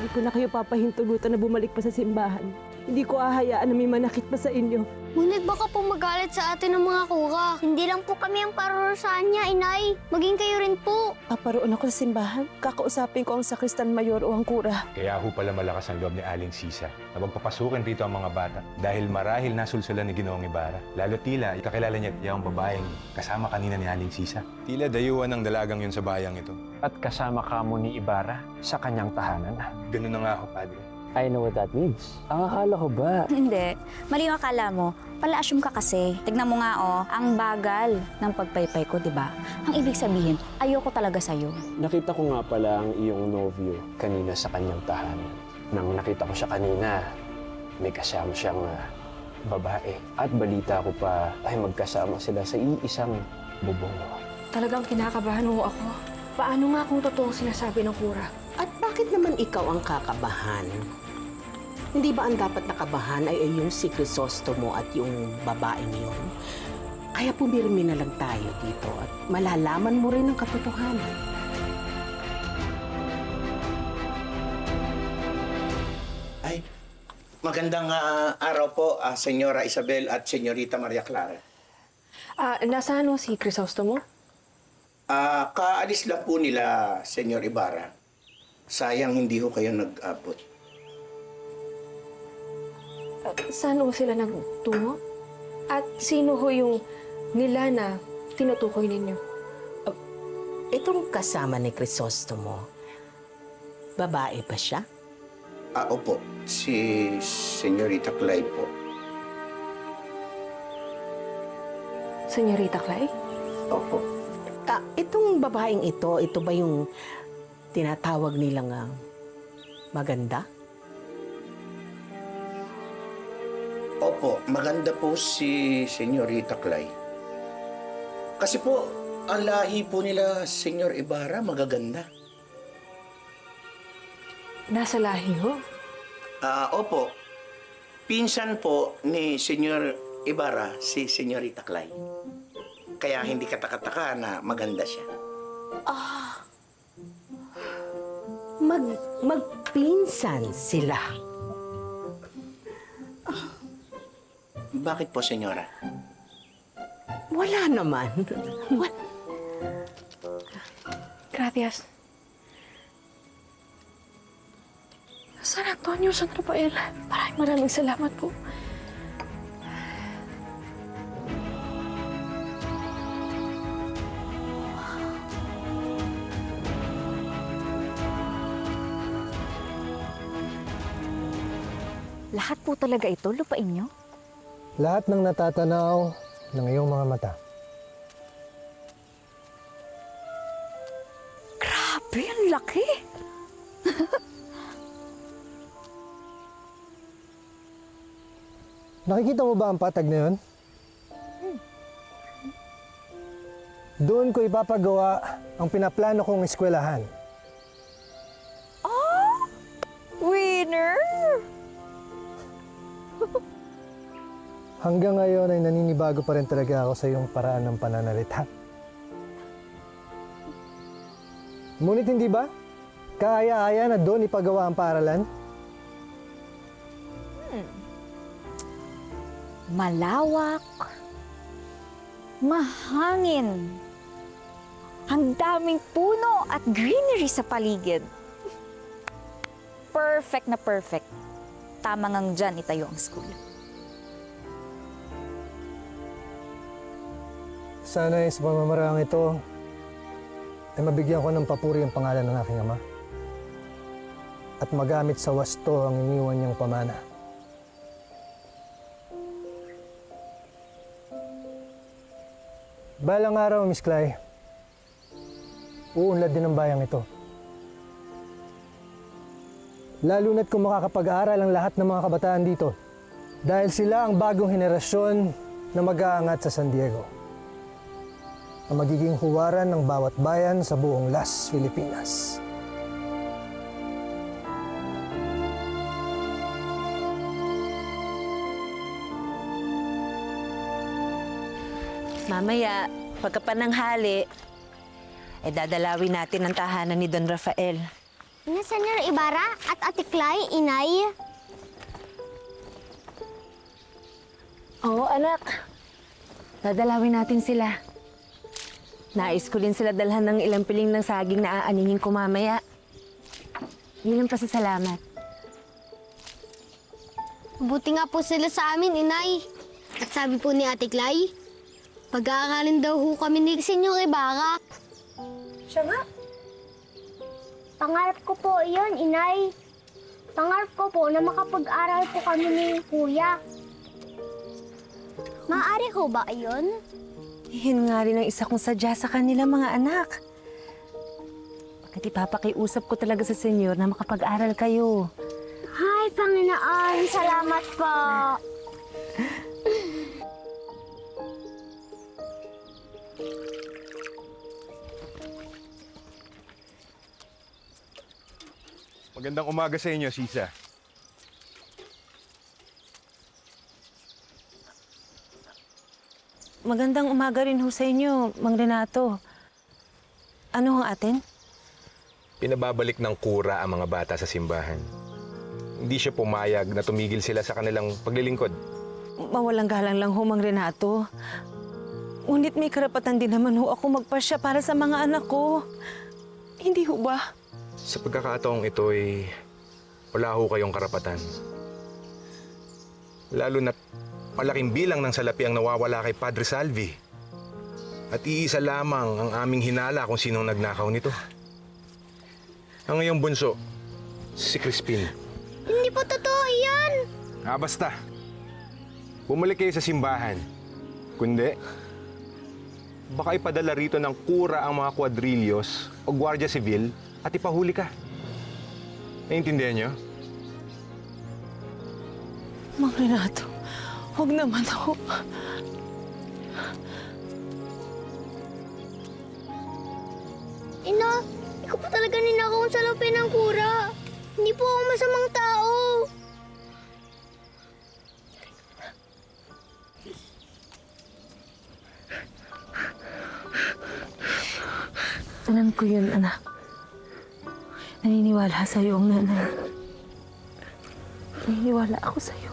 Hindi ko na kayo papahintulutan na bumalik pa sa simbahan. Hindi ko ahayaan na may manakit pa sa inyo. Ngunit baka po magalit sa atin ng mga kura. Hindi lang po kami ang parurusahan niya, inay. Maging kayo rin po. Paparoon ako sa simbahan. Kakausapin ko ang sakristan mayor o ang kura. Kaya ho pala malakas ang loob ni Aling Sisa na magpapasukin rito ang mga bata dahil marahil nasulsulan ni Ginoong Ibarra. Lalo tila, ikakilala niya yung babaeng kasama kanina ni Aling Sisa. Tila dayuhan ng dalagang yun sa bayang ito. At kasama ka mo ni Ibarra sa kanyang tahanan. Ganun na nga ho, Padre. I know what that means. Ang akala ko ba? Hindi. Mali yung akala mo. Pala-assume ka kasi. Tignan mo nga ang bagal ng pagpaypay ko, di ba? Ang ibig sabihin, ayoko talaga sa'yo. Nakita ko nga pala ang iyong novio kanina sa kanyang tahanan. Nang nakita ko siya kanina, may kasama siyang babae. At balita ko pa ay magkasama sila sa iisang bubong. Talagang kinakabahan ho ako. Paano nga kung totoong sinasabi ng kura? At bakit naman ikaw ang kakabahan? Hindi ba ang dapat nakabahan ay yung si Crisostomo at yung babaeng yun? Kaya pumirmi na lang tayo dito at malalaman mo rin ang katotohanan. Ay, magandang araw po, Senyora Isabel at Senyorita Maria Clara. Nasaan ho si Crisostomo? Kaalis lang po nila, Senyor Ibarra. Sayang hindi ho kayo nag-abot. Saan ho sila nagtungo? At sino ho yung nila na tinutukoy ninyo? Itong kasama ni Crisostomo, babae ba siya? Opo, si Senyorita Clay po. Senyorita Clay? Opo. Itong babaeng ito ba yung tinatawag nilang maganda? Opo, maganda po si Senyorita Clay. Kasi po, ang lahi po nila, Senyor Ibarra, magaganda. Nasa lahi ho? Opo, pinsan po ni Senyor Ibarra si Senyorita Clay. Kaya hindi katakataka na maganda siya. Magpinsan sila. Bakit po, Senyora? Wala naman. Gracias. San Antonio, San Rafael. Maraming salamat po. Lahat po talaga ito, lupain nyo? Lahat ng natatanaw ng iyong mga mata. Grabe, ang laki! Nakikita mo ba ang patag na yun? Doon ko ipapagawa ang pinaplano kong eskwelahan. Winner! Hanggang ngayon ay naninibago pa rin talaga ako sa iyong paraan ng pananalita. Ngunit hindi ba? Kaaya-aya na doon ipagawa ang paaralan? Malawak, mahangin, ang daming puno at greenery sa paligid. Perfect na perfect. Tama ngang dyan itayo ang school. Sana sa pamamaraang ito ay mabigyan ko ng papuri ang pangalan ng aking ama at magamit sa wasto ang iniwan niyang pamana. Balang araw, Miss Clay, uunlad din ang bayang ito. Lalo na't kung makakapag-aaral ang lahat ng mga kabataan dito dahil sila ang bagong henerasyon na mag-aangat sa San Diego. Ang magiging huwaran ng bawat bayan sa buong Las Filipinas. Mamaya, pagkapananghali, dadalawin natin ang tahanan ni Don Rafael. Ina Senyor Ibarra at Ate Clay, inay. Oo, anak. Dadalawin natin sila. Nais ko din sila dalhan ng ilang piling ng saging na aanihin ko mamaya. Bilang pasasalamat. Buti nga po sila sa amin, inay. At sabi po ni Ate Clay, pag-aaral daw ho kami ni Senyor Ibarra. Siya nga. Pangarap ko po yun, inay. Pangarap ko po na makapag-aral po kami ni Kuya. Maaari ko ba yun? Yun nga rin ang isa kong sadya sa kanila, mga anak. Pagkat ipapakiusap ko talaga sa senyor na makapag-aral kayo. Hi, Panginoon. Salamat po. Magandang umaga sa inyo, Sisa. Magandang umaga rin ho sa inyo, Mang Renato. Ano ang atin? Pinababalik ng kura ang mga bata sa simbahan. Hindi siya pumayag na tumigil sila sa kanilang paglilingkod. Mawalang galang lang ho, Mang Renato. Ngunit may karapatan din naman ho ako magpasya para sa mga anak ko. Hindi ho ba? Sa pagkakataong ito ay wala ho kayong karapatan. Lalo na't malaking bilang ng salapi ang nawawala kay Padre Salvi. At iisa lamang ang aming hinala kung sinong nagnakaw nito. Ang iyong bunso, si Crispin. Hindi po totoo yan. Basta. Bumalik kayo sa simbahan. Kundi, baka ipadala rito ng kura ang mga kwadrilyos o gwardiya sibil at ipahuli ka. Naiintindihan niyo? Mang Renato, huwag naman ho. Ina, ikaw po talaga ninakaw sa salapi ng kura. Hindi po ako masamang tao. Alam ko yun, anak. Naniniwala sa'yo ang nanay. Naniniwala ako sa'yo.